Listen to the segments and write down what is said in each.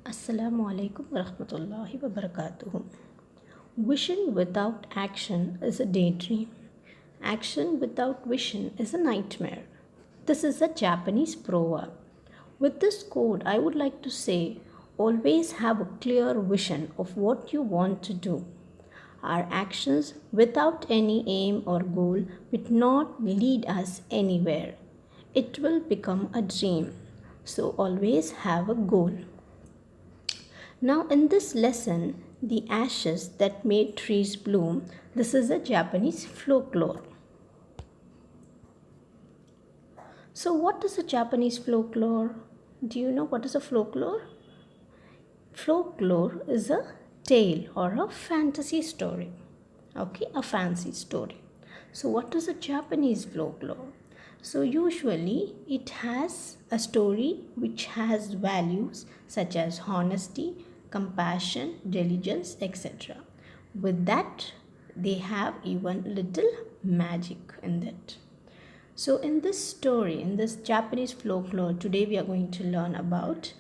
Assalamu alaikum warahmatullahi wabarakatuh. Vision without action is a daydream. Action without vision is a nightmare. This is a Japanese proverb. With this quote, I would like to say always have a clear vision of what you want to do. Our actions without any aim or goal will not lead us anywhere. It will become a dream. So always have a goal. Now, in this lesson, the ashes that made trees bloom, this is a Japanese folklore. So, what is a Japanese folklore? Do you know what is a folklore? Folklore is a tale or a fantasy story. Okay, a fancy story. So, what is a Japanese folklore? So, usually it has a story which has values such as honesty, compassion, diligence, etc. With that, they have even little magic in that. So, in this story, in this Japanese folklore, today we are going to learn about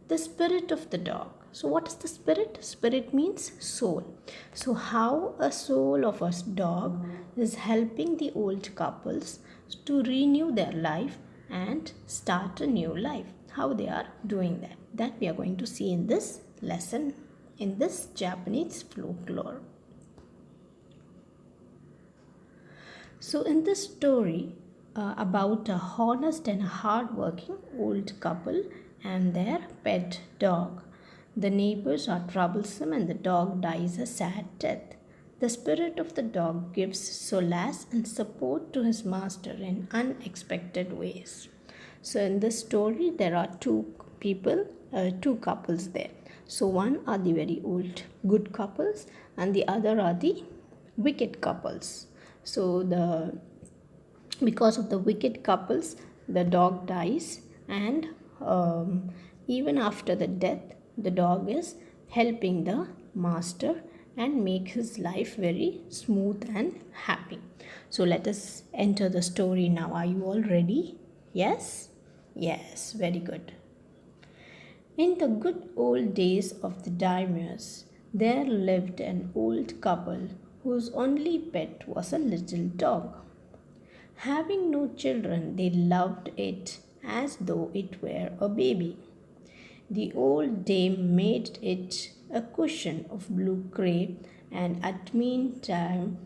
the spirit of the dog. So, what is the spirit? Spirit means soul. So, how a soul of a dog is helping the old couples to renew their life and start a new life. How they are doing that. That we are going to see in this lesson, in this Japanese folklore. So, in this story about a honest and hardworking old couple and their pet dog, the neighbors are troublesome and the dog dies a sad death. The spirit of the dog gives solace and support to his master in unexpected ways. So, in this story, there are two couples there. So, one are the very old good couples, and the other are the wicked couples. So, the because of the wicked couples, the dog dies, and even after the death, the dog is helping the master and make his life very smooth and happy. So let us enter the story now. Are you all ready? Yes? Yes, very good. In the good old days of the daimyos, there lived an old couple whose only pet was a little dog. Having no children, they loved it as though it were a baby. The old dame made it a cushion of blue crepe, and at meantime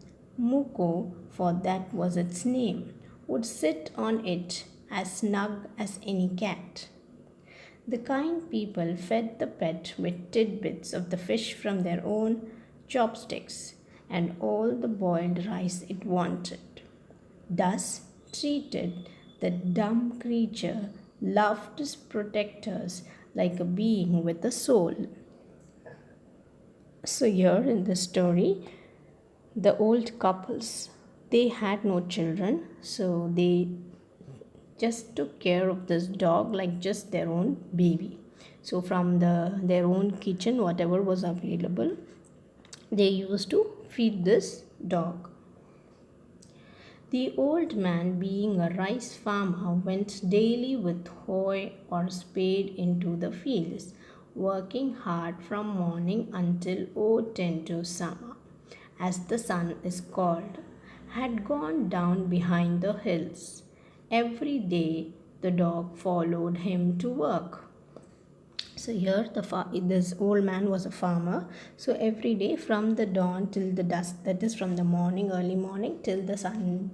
Muko, for that was its name, would sit on it as snug as any cat. The kind people fed the pet with tidbits of the fish from their own chopsticks and all the boiled rice it wanted. Thus treated, the dumb creature loved his protectors like a being with a soul. So here in the story, the old couples, they had no children, so they just took care of this dog like just their own baby. So from their own kitchen, whatever was available, they used to feed this dog. The old man, being a rice farmer, went daily with hoe or spade into the fields, working hard from morning until Otentu summer, as the sun is called, had gone down behind the hills. Every day the dog followed him to work. So here this old man was a farmer. So every day from the dawn till the dusk, that is from the morning, early morning till the sun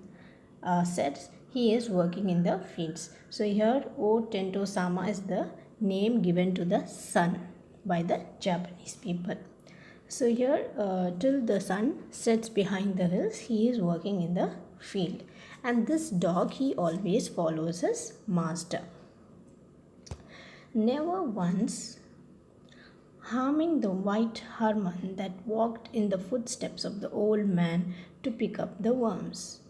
sets, he is working in the fields. So here O Tento Sama is the name given to the sun by the Japanese people. So here till the sun sets behind the hills, he is working in the field. And this dog, he always follows his master. Never once harming the white hermit that walked in the footsteps of the old man to pick up the worms.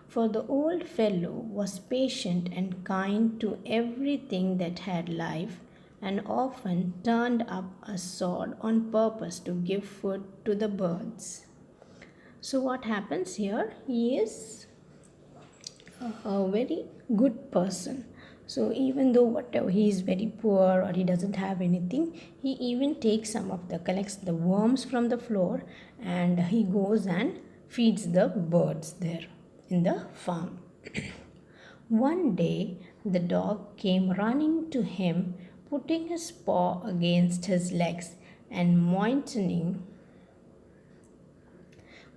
For the old fellow was patient and kind to everything that had life, and often turned up a sword on purpose to give food to the birds. So, what happens here? He is a very good person. So even though whatever he is very poor or he doesn't have anything, he even takes some of the collects the worms from the floor and he goes and feeds the birds there in the farm. One day the dog came running to him, putting his paw against his legs and moistening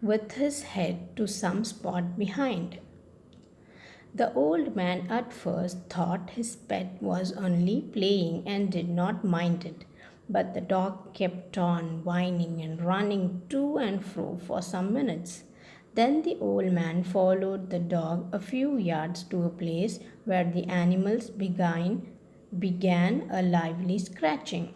with his head to some spot behind. The old man at first thought his pet was only playing and did not mind it, but the dog kept on whining and running to and fro for some minutes. Then the old man followed the dog a few yards to a place where the animals began a lively scratching.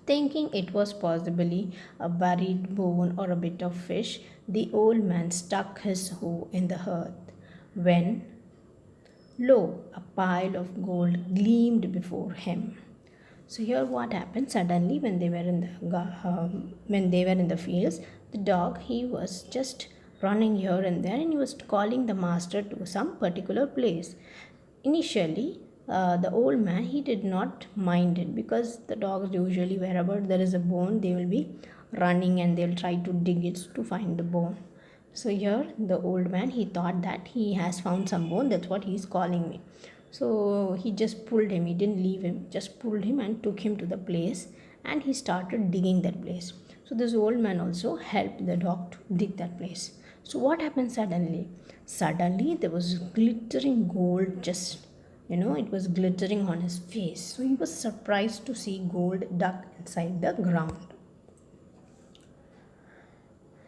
Thinking it was possibly a buried bone or a bit of fish, the old man stuck his hoe in the earth. When, lo, a pile of gold gleamed before him. So here, what happened? Suddenly, when they were in the fields, the dog he was just running here and there, and he was calling the master to some particular place. Initially, the old man he did not mind it because the dogs usually wherever there is a bone, they will be running and they'll try to dig it to find the bone. So here the old man he thought that he has found some bone, that's what he is calling me. So he just pulled him, he didn't leave him, just pulled him and took him to the place and he started digging that place. So this old man also helped the dog to dig that place. So what happened suddenly? Suddenly there was glittering gold, just it was glittering on his face. So he was surprised to see gold dug inside the ground.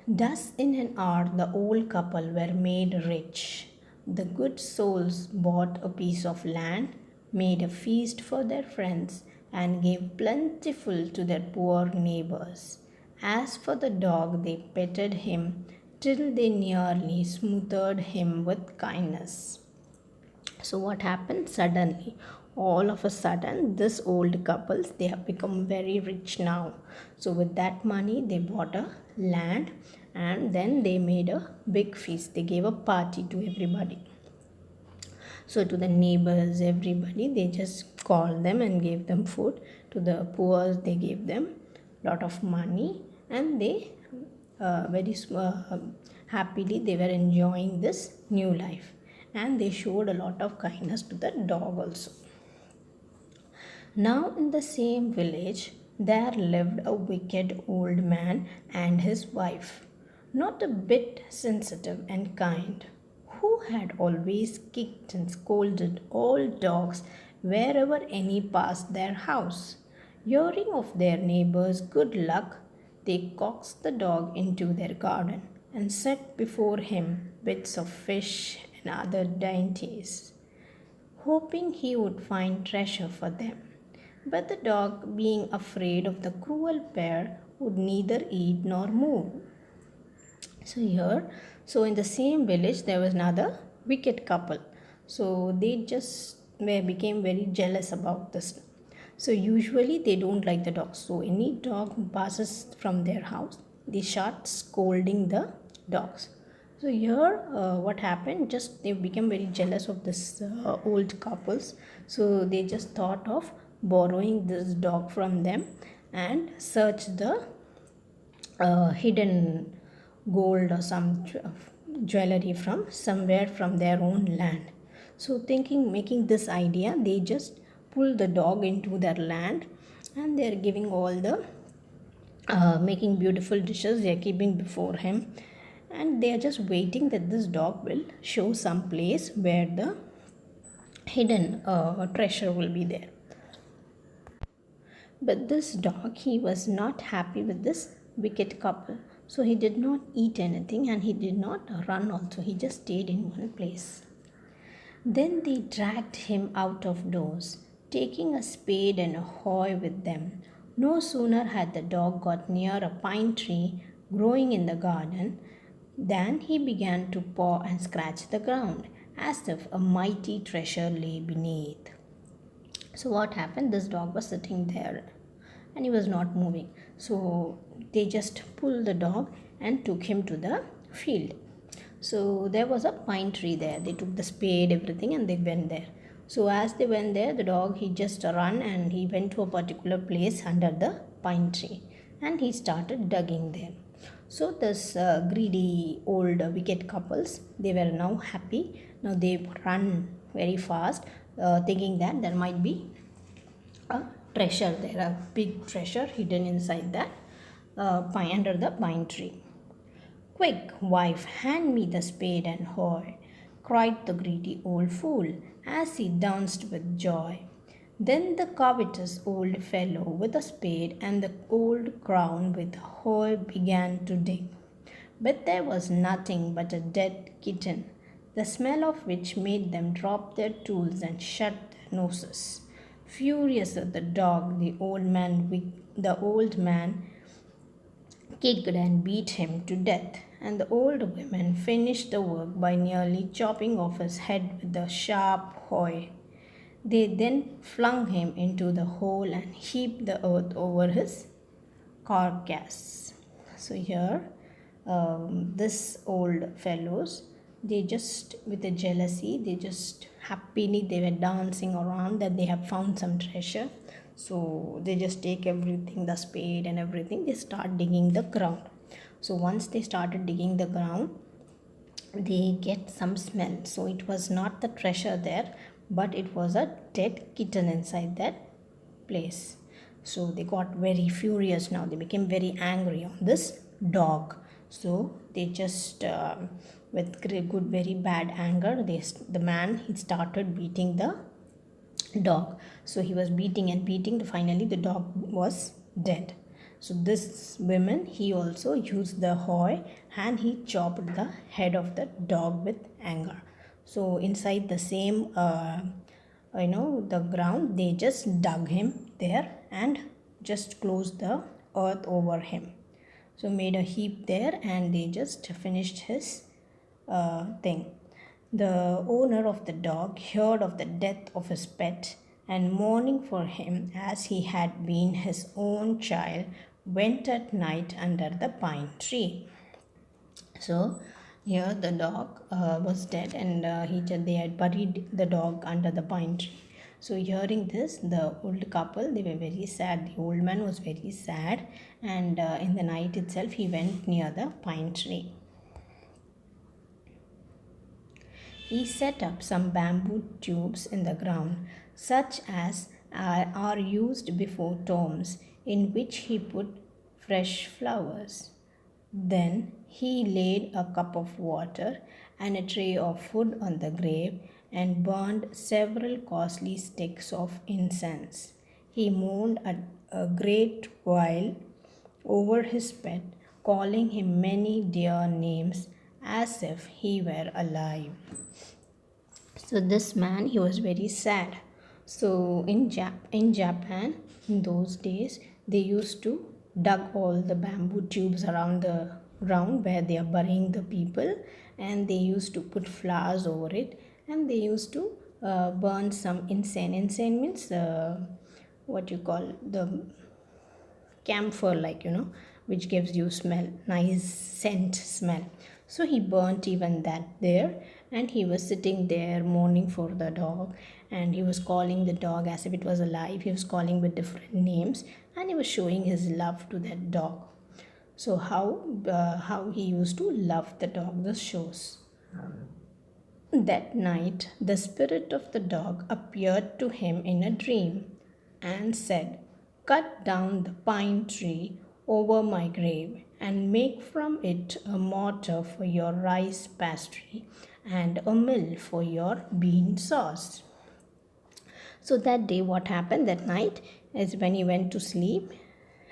Thus, in an hour, the old couple were made rich. The good souls bought a piece of land, made a feast for their friends, and gave plentiful to their poor neighbors. As for the dog, they petted him till they nearly smothered him with kindness. So what happened suddenly? All of a sudden, this old couples they have become very rich now. So with that money, they bought a land and then they made a big feast. They gave a party to everybody. So to the neighbors, everybody, they just called them and gave them food. To the poor, they gave them lot of money, and they very happily they were enjoying this new life, and they showed a lot of kindness to the dog also. Now in the same village there lived a wicked old man and his wife, not a bit sensitive and kind, who had always kicked and scolded all dogs wherever any passed their house. Hearing of their neighbor's good luck, they coaxed the dog into their garden and set before him bits of fish and other dainties, hoping he would find treasure for them. But the dog, being afraid of the cruel pair, would neither eat nor move. So in the same village, there was another wicked couple. So they just became very jealous about this. So usually they don't like the dogs. So any dog who passes from their house, they start scolding the dogs. So here, what happened? Just they became very jealous of this old couples. So they just thought of borrowing this dog from them and search the hidden gold or some jewelry from somewhere from their own land. So thinking, making this idea, they just pull the dog into their land and they are giving all the making beautiful dishes they are keeping before him, and they are just waiting that this dog will show some place where the hidden treasure will be there. But this dog, he was not happy with this wicked couple. So he did not eat anything and he did not run also. He just stayed in one place. Then they dragged him out of doors, taking a spade and a hoe with them. No sooner had the dog got near a pine tree growing in the garden than he began to paw and scratch the ground, as if a mighty treasure lay beneath. So what happened? This dog was sitting there and he was not moving. So they just pulled the dog and took him to the field. So there was a pine tree there. They took the spade, everything, and they went there. So as they went there, the dog he just ran and he went to a particular place under the pine tree and he started digging there. So this greedy old wicked couples, they were now happy. Now they run very fast, thinking that there might be a treasure there, a big treasure hidden inside that pine under the pine tree. Quick, wife, hand me the spade and hoe, cried the greedy old fool as he danced with joy. Then the covetous old fellow with the spade and the old crown with the hoe began to dig. But there was nothing but a dead kitten, the smell of which made them drop their tools and shut their noses. Furious at the dog, the old man kicked and beat him to death, and the old women finished the work by nearly chopping off his head with a sharp hoe. They then flung him into the hole and heaped the earth over his carcass. So here, this old fellows, they just with a jealousy, they just happily they were dancing around that they have found some treasure. So they just take everything, the spade and everything, they start digging the ground. So once they started digging the ground, they get some smell. So it was not the treasure there, but it was a dead kitten inside that place. So they got very furious now. They became very angry on this dog. So they just, with good, very bad anger, the man he started beating the dog. So he was beating and beating. Finally, the dog was dead. So this woman, he also used the hoe and he chopped the head of the dog with anger. So inside the same, the ground, they just dug him there and just closed the earth over him. So made a heap there and they just finished his thing. The owner of the dog heard of the death of his pet and mourning for him as he had been his own child went at night under the pine tree. So here the dog was dead and they had buried the dog under the pine tree. So hearing this, the old couple, they were very sad. The old man was very sad and in the night itself he went near the pine tree. He set up some bamboo tubes in the ground, such as are used before tombs, in which he put fresh flowers. Then he laid a cup of water and a tray of food on the grave and burned several costly sticks of incense. He mourned a great while over his pet, calling him many dear names as if he were alive. So this man, he was very sad. So in Japan, in those days, they used to dug all the bamboo tubes around the ground where they are burying the people, and they used to put flowers over it, and they used to burn some incense. Incense means what you call the camphor, which gives you smell, nice scent smell. So he burnt even that there, and he was sitting there mourning for the dog, and he was calling the dog as if it was alive. He was calling with different names and he was showing his love to that dog. So how he used to love the dog, this shows. That night the spirit of the dog appeared to him in a dream and said, "Cut down the pine tree over my grave and make from it a mortar for your rice pastry and a mill for your bean sauce." So that day, what happened that night is when he went to sleep,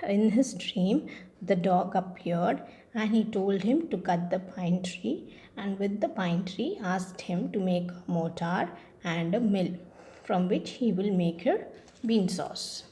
in his dream, the dog appeared and he told him to cut the pine tree, and with the pine tree asked him to make a mortar and a mill from which he will make her bean sauce.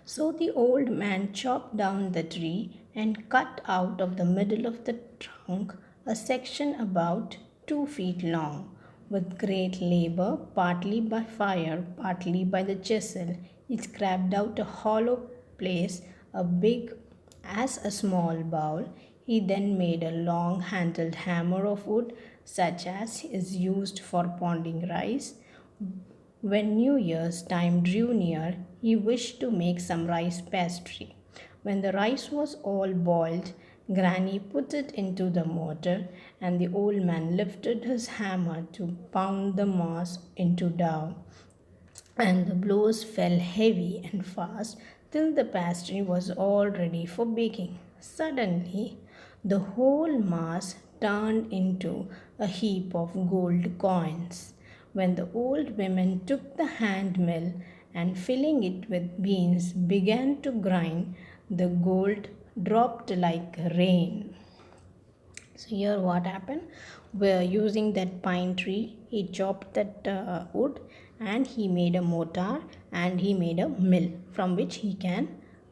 So the old man chopped down the tree and cut out of the middle of the trunk a section about 2 feet long. With great labor, partly by fire, partly by the chisel, he scraped out a hollow place as big as a small bowl. He then made a long handled hammer of wood such as is used for pounding rice. When New Year's time drew near, he wished to make some rice pastry. When the rice was all boiled, Granny put it into the mortar, and the old man lifted his hammer to pound the mass into dough. And the blows fell heavy and fast till the pastry was all ready for baking. Suddenly, the whole mass turned into a heap of gold coins. When the old women took the hand mill and filling it with beans began to grind, the gold dropped like rain. So here what happened? We're using that pine tree. He chopped that wood and he made a mortar and he made a mill from which he can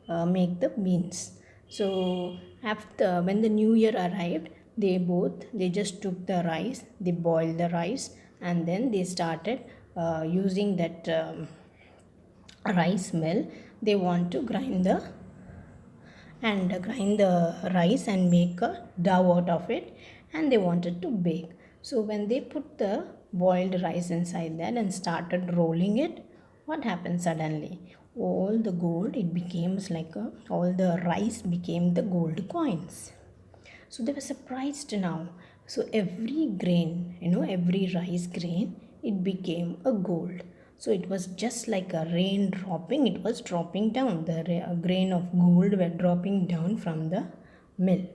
make the beans. So after when the new year arrived, they just took the rice, they boiled the rice, and then they started using that rice mill. They want to grind the rice and make a dough out of it, and they wanted to bake. So when they put the boiled rice inside that and started rolling it, what happened suddenly? All the gold, it becomes like all the rice became the gold coins. So they were surprised now. So every grain, every rice grain, it became a gold. So it was just like a rain dropping, it was dropping down. The grain of gold were dropping down from the mill.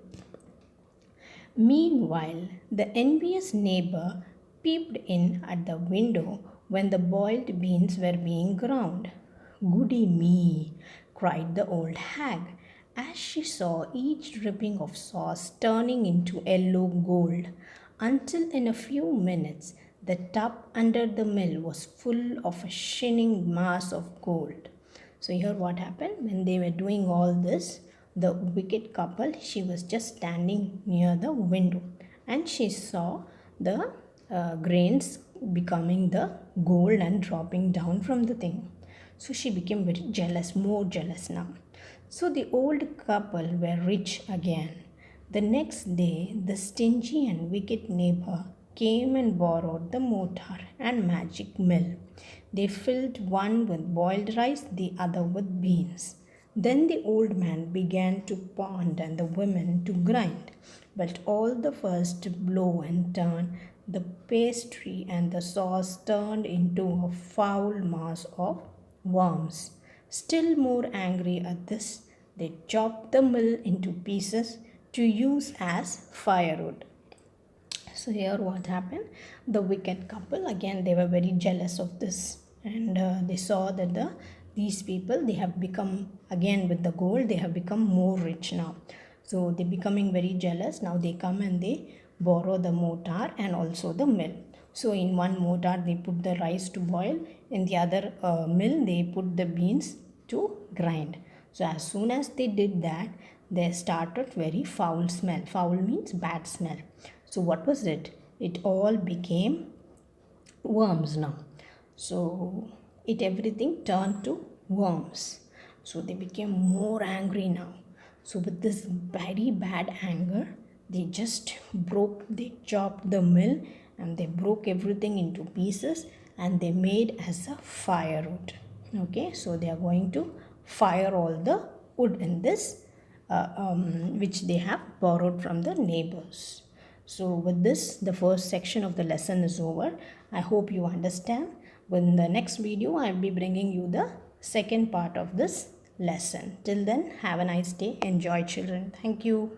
Meanwhile, the envious neighbor peeped in at the window when the boiled beans were being ground. Goody me, cried the old hag, as she saw each dripping of sauce turning into yellow gold, until in a few minutes the tub under the mill was full of a shining mass of gold. So here what happened when they were doing all this, the wicked couple, she was just standing near the window and she saw the grains becoming the gold and dropping down from the thing. So she became very jealous, more jealous now. So the old couple were rich again. The next day, the stingy and wicked neighbor came and borrowed the mortar and magic mill. They filled one with boiled rice, the other with beans. Then the old man began to pound and the women to grind. But all the first blow and turn, the pastry and the sauce turned into a foul mass of worms. Still more angry at this, they chopped the mill into pieces to use as firewood. So here what happened? The wicked couple, again they were very jealous of this, and they saw that these people, they have become, again with the gold, they have become more rich now. So they becoming very jealous. Now they come and they borrow the mortar and also the mill. So in one mortar they put the rice to boil, in the other mill they put the beans to grind. So as soon as they did that, there started very foul smell. Foul means bad smell. So what was it? It all became worms now. So it everything turned to worms. So they became more angry now. So with this very bad anger, they chopped the mill and they broke everything into pieces and they made as a firewood. Okay, so they are going to fire all the wood in this which they have borrowed from the neighbors. So with this, the first section of the lesson is over. I hope you understand. In the next video, I will be bringing you the second part of this lesson. Till then, have a nice day. Enjoy, children. Thank you.